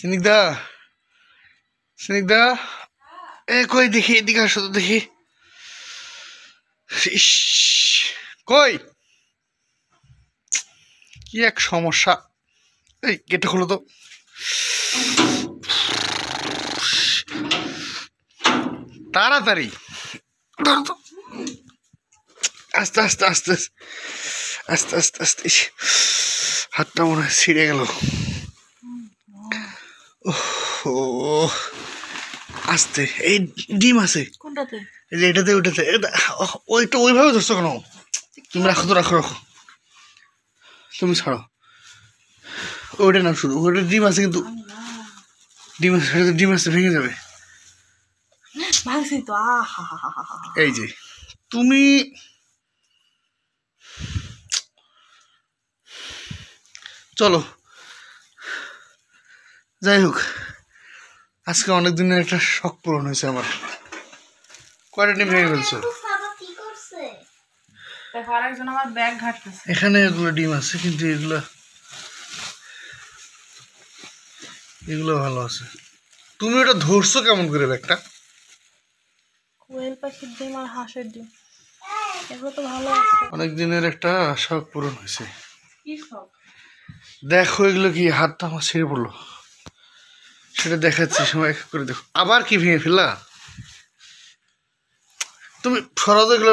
স্নিগ্ধা স্নিগ্ধা এ কই দেখি এদিকে আসো তো দেখি। ইস, কই কি এক সমস্যা। এই গেটটা খোলো তো। তাড়াতাড়ি ধরো তো। আস্তে আস্তে আস্তে আস্তে আস্তে আস্তে ইস, হাতটা মনে হয় ছিঁড়ে গেল। ও আস্তে। এই ডিম আছে কোনটাতে? এই যে এটাতে ওইটাতে। ওইটা ওইভাবে ধরছো কেন? তুমি রাখো তো, রাখো রাখো, তুমি ছাড়ো। ওইটা না, শুধু ওইটা ডিম আছে কিন্তু। ডিম আছে, ডিম আছে, ভেঙে যাবে। ভাঙছি তো। এই যে তুমি চলো, যাই হোক আজকে অনেক দিনের একটা শখ পূরণ হয়েছে আমার। কয়টা ডিম ভেঙে ফেলছো? দেখো আরেকজন আমার ব্যাগ ঘাটতেছে। এখানে এগুলো ডিম আছে কিন্তু এগুলো এগুলো ভালো আছে। তুমি ওটা ধরছো কেমন করে ব্যাগটা? কোয়েল পাখির ডিম আর হাঁসের ডিম, এগুলো তো ভালো আছে। অনেক দিনের একটা শখ পূরণ হয়েছে। কি সব? দেখো এগুলো কি, হাতটা আমার ছেড়ে পড়লো, সেটা দেখাচ্ছি সময় করে। দেখো আবার কি ভেঙে ফেললা। তুমি সরাও তো এগুলো,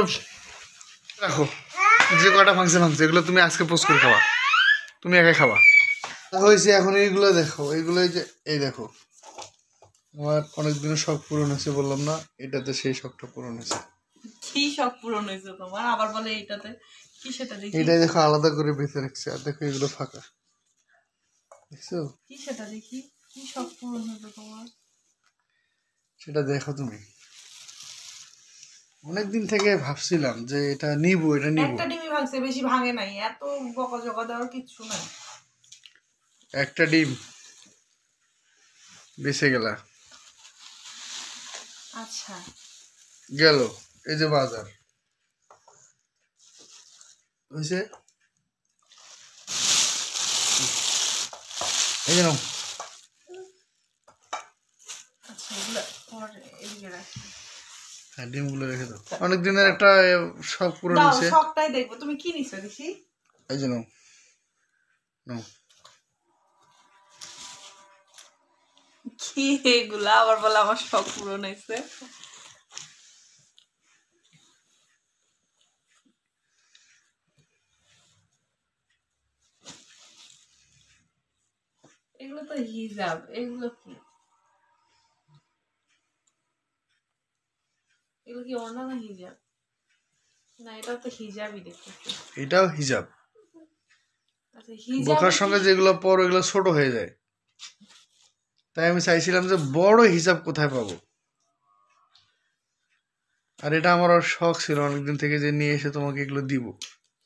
রাখো। যে কটা ভাঙছে ভাঙছে, এগুলো তুমি আজকে পোস্ট করে খাবা, তুমি একাই খাবা। হয়েছে এখন এইগুলো দেখো, এইগুলো যে এই দেখো, আমার অনেক দিনের শখ পূরণ হয়েছে বললাম না, এটাতে সেই শখটা পূরণ হয়েছে। কি শখ পূরণ হয়েছে তোমার? আবার বলে এইটাতে কি, সেটা দেখি। এটাই দেখো আলাদা করে বেঁচে রাখছে, আর দেখো এগুলো ফাঁকা, দেখছো? কি সেটা দেখি, কি শখ পূরণ হয়েছে তোমার? সেটা দেখো তুমি। অনেকদিন থেকে ভাবছিলাম যে এটা নিবো, এটা নিবো। একটা ডিমই ভাঙছে, বেশি ভাঙে নাই। এত বকাঝকা দেওয়ার কিচ্ছু নাই। একটা ডিম বেঁচে গেলা। আচ্ছা গেল, এই যে বাজার হয়েছে, এই যে নাও। আচ্ছা, এগুলো তোমার এদিকে রাখি। হ্যাঁ, ডিমগুলো রেখে দাও। অনেক দিনের একটা শখ পূরণ দাও, হয়েছে। শখটাই দেখবো। তুমি কি নিছো দেখি। এই যে নাও, নাও। কি এগুলা? আবার বলে আমার শখ পূরণ হয়েছে। এগুলো তো হিজাব। এগুলো কি? এগুলো কি ওড়না না হিজাব? না, এটাও তো হিজাবই দেখতেছি। এটাও হিজাব। আচ্ছা, হিজাব বোরখার সঙ্গে যেগুলো পরো এগুলো ছোট হয়ে যায়, তাই আমি চাইছিলাম যে বড় হিজাব কোথায় পাবো। আর এটা আমার আর শখ ছিল অনেকদিন থেকে, যে নিয়ে এসে তোমাকে এগুলো দিব,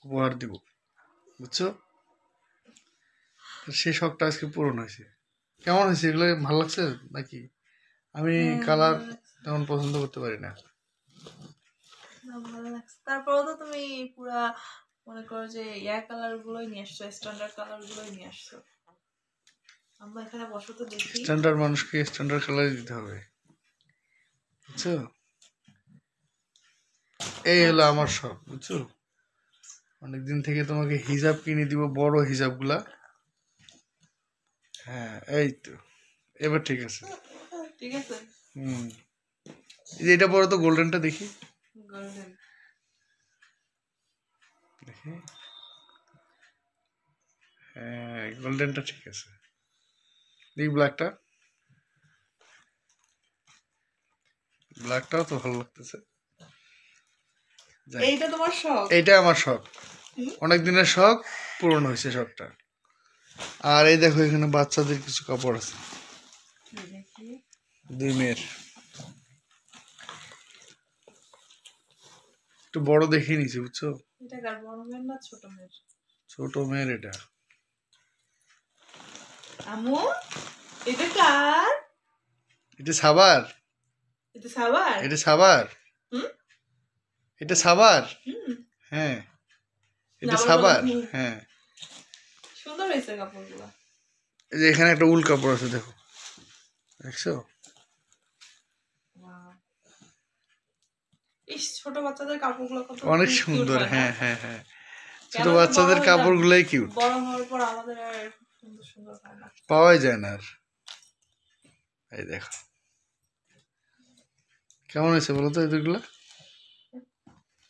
উপহার দিব, বুঝছো? সেই শখটা আজকে পূরণ হয়েছে। কেমন হয়েছে এগুলো, ভালো লাগছে নাকি? আমি কালার তেমন পছন্দ করতে পারি না। ভালো লাগছে। তারপরেও তো তুমি পুরা মনে করো যে ইয়ার কালার গুলোই নিয়ে আসছো, স্ট্যান্ডার্ড কালার গুলোই নিয়ে আসছো। আমরা এখানে বসো তো দেখি। স্ট্যান্ডার্ড মানুষকে স্ট্যান্ডার্ড কালারই দিতে হবে, বুঝছো? এই হলো আমার শখ, বুঝছো? অনেকদিন থেকে তোমাকে হিজাব কিনে দিব, বড় হিজাব গুলা। হ্যাঁ, এই তো এবার ঠিক আছে। ঠিক আছে। হুম, এই যে এটা পরে তো গোল্ডেনটা দেখি, গোল্ডেন। দেখি। হ্যাঁ, গোল্ডেনটা ঠিক আছে। দেখি ব্ল্যাকটা, ব্ল্যাকটাও তো ভালো লাগতেছে। এইটা তোমার শখ? এইটা আমার শখ, অনেক দিনের শখ পূরণ হয়েছে শখটা। আর এই দেখো এখানে বাচ্চাদের কিছু কাপড় আছে, দেখি। দুই মেয়ের। একটু বড় দেখে নিছি, বুঝছো? এটা কার, বড় মেয়ের না ছোট মেয়ের? ছোট মেয়ের এটা। আমু, এটা কার? এটা সাবার, এটা সাবার? এটা সাবার, হুম এটা সাবার। হুম। হ্যাঁ, এটা আবার বলো সাবার। হুম। হ্যাঁ, সুন্দর হয়েছে কাপড়গুলো। এই যে এখানে একটা উল কাপড় আছে দেখো, দেখছো? Wow. ইস, ছোট বাচ্চাদের কাপড়গুলো কত অনেক cute সুন্দর। হয় না? হ্যাঁ হ্যাঁ হ্যাঁ, ছোট কেন তো বাচ্চাদের বড় হয়ে কাপড়গুলোই কিউট, বড় হওয়ার পর আমাদের আর সুন্দর সুন্দর হয় না। পাওয়াই যায় না আর। এই দেখো কেমন হয়েছে বলো তো এগুলো?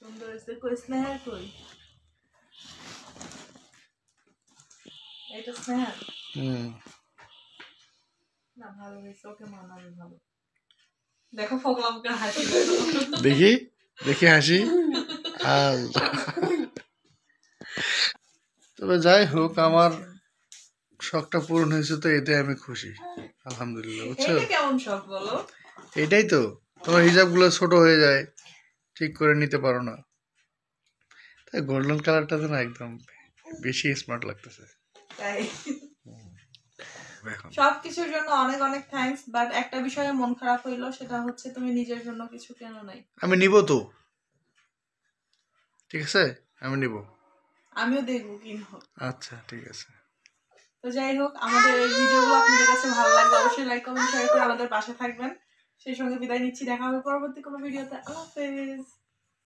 সুন্দর হয়েছে। কই স্নেহা কই? এটা স্নেহা হুম, না, ভালো হয়েছে, ওকে মানাবে ভালো। দেখো ফোকলামকে হাসি দেখি দেখি হাসি। আর তবে যাই হোক, আমার শখটা পূরণ হয়েছে, তো এতে আমি খুশি আলহামদুলিল্লাহ, বুঝছো? এটা কেমন শখ বলো? এটাই তো, তোমার হিজাবগুলো ছোট হয়ে যায়, ঠিক করে নিতে পারো না, তাই গোল্ডেন কালারটা তো না একদম বেশি স্মার্ট লাগতেছে তাই এখন। সবকিছুর জন্য অনেক অনেক থ্যাঙ্কস, বাট একটা বিষয়ে মন খারাপ হইলো, সেটা হচ্ছে তুমি নিজের জন্য কিছু কেন নাই। আমি নিব তো, ঠিক আছে, আমি নিব। আমিও দেখবো কিনবো। আচ্ছা ঠিক আছে। তো যাই হোক, আমাদের এই ভিডিওগুলো আপনাদের কাছে ভালো লাগলে অবশ্যই লাইক কমেন্ট শেয়ার করে আমাদের পাশে থাকবেন। সেই সঙ্গে বিদায় নিচ্ছি, দেখা হবে পরবর্তী কোনো ভিডিওতে। আল্লাহ হাফেজ।